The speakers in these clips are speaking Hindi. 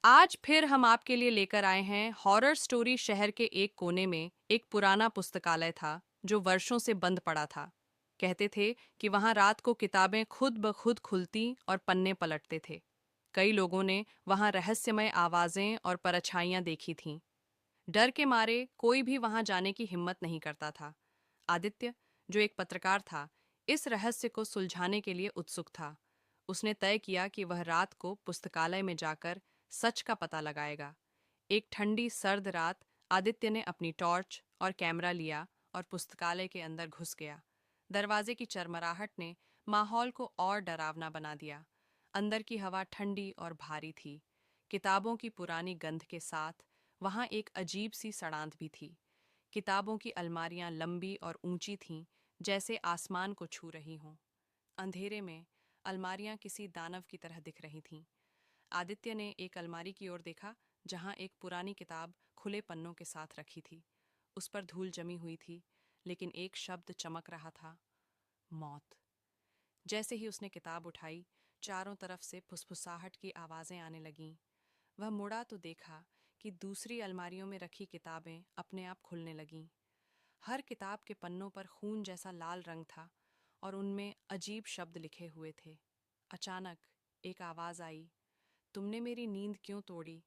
आज फिर हम आपके लिए लेकर आए हैं हॉरर स्टोरी। शहर के एक कोने में एक पुराना पुस्तकालय था जो वर्षों से बंद पड़ा था। कहते थे कि वहां रात को किताबें खुद ब खुद खुलती और पन्ने पलटते थे। कई लोगों ने वहां रहस्यमय आवाजें और परछाइयां देखी थीं। डर के मारे कोई भी वहां जाने की हिम्मत नहीं करता था। आदित्य, जो एक पत्रकार था, इस रहस्य को सुलझाने के लिए उत्सुक था। उसने तय किया कि वह रात को पुस्तकालय में जाकर सच का पता लगाएगा। एक ठंडी सर्द रात आदित्य ने अपनी टॉर्च और कैमरा लिया और पुस्तकालय के अंदर घुस गया। दरवाजे की चरमराहट ने माहौल को और डरावना बना दिया। अंदर की हवा ठंडी और भारी थी। किताबों की पुरानी गंध के साथ वहां एक अजीब सी सड़ांध भी थी। किताबों की अलमारियां लंबी और ऊंची थीं, जैसे आसमान को छू रही हों। अंधेरे में अलमारियां किसी दानव की तरह दिख रही थीं। आदित्य ने एक अलमारी की ओर देखा, जहां एक पुरानी किताब खुले पन्नों के साथ रखी थी। उस पर धूल जमी हुई थी, लेकिन एक शब्द चमक रहा था, मौत। जैसे ही उसने किताब उठाई, चारों तरफ से फुसफुसाहट की आवाजें आने लगीं। वह मुड़ा तो देखा कि दूसरी अलमारियों में रखी किताबें अपने आप खुलने लगीं। हर किताब के पन्नों पर खून जैसा लाल रंग था और उनमें अजीब शब्द लिखे हुए थे। अचानक एक आवाज आई, तुमने मेरी नींद क्यों तोड़ी?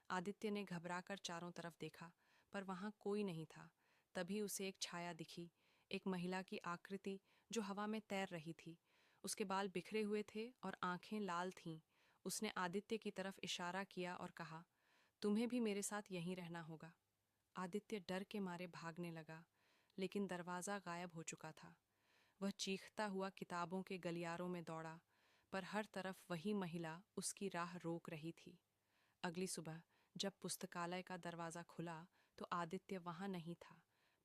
आदित्य ने घबराकर चारों तरफ देखा, पर वहां कोई नहीं था। तभी उसे एक छाया दिखी, एक महिला की आकृति जो हवा में तैर रही थी। उसके बाल बिखरे हुए थे और आंखें लाल थीं। उसने आदित्य की तरफ इशारा किया और कहा, तुम्हें भी मेरे साथ यहीं रहना होगा। आदित्य डर के मारे भागने लगा, लेकिन दरवाजा गायब हो चुका था। वह चीखता हुआ किताबों के गलियारों में दौड़ा, पर हर तरफ वही महिला उसकी राह रोक रही थी। अगली सुबह जब पुस्तकालय का दरवाजा खुला, तो आदित्य वहां नहीं था,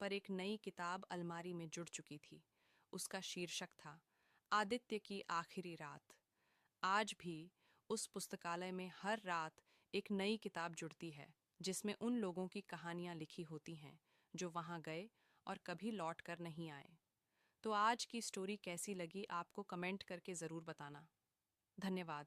पर एक नई किताब अलमारी में जुड़ चुकी थी। उसका शीर्षक था, आदित्य की आखिरी रात। आज भी उस पुस्तकालय में हर रात एक नई किताब जुड़ती है, जिसमें उन लोगों की कहानियां लिखी होती हैं जो वहां गए और कभी लौट कर नहीं आए। तो आज की स्टोरी कैसी लगी आपको कमेंट करके ज़रूर बताना। धन्यवाद।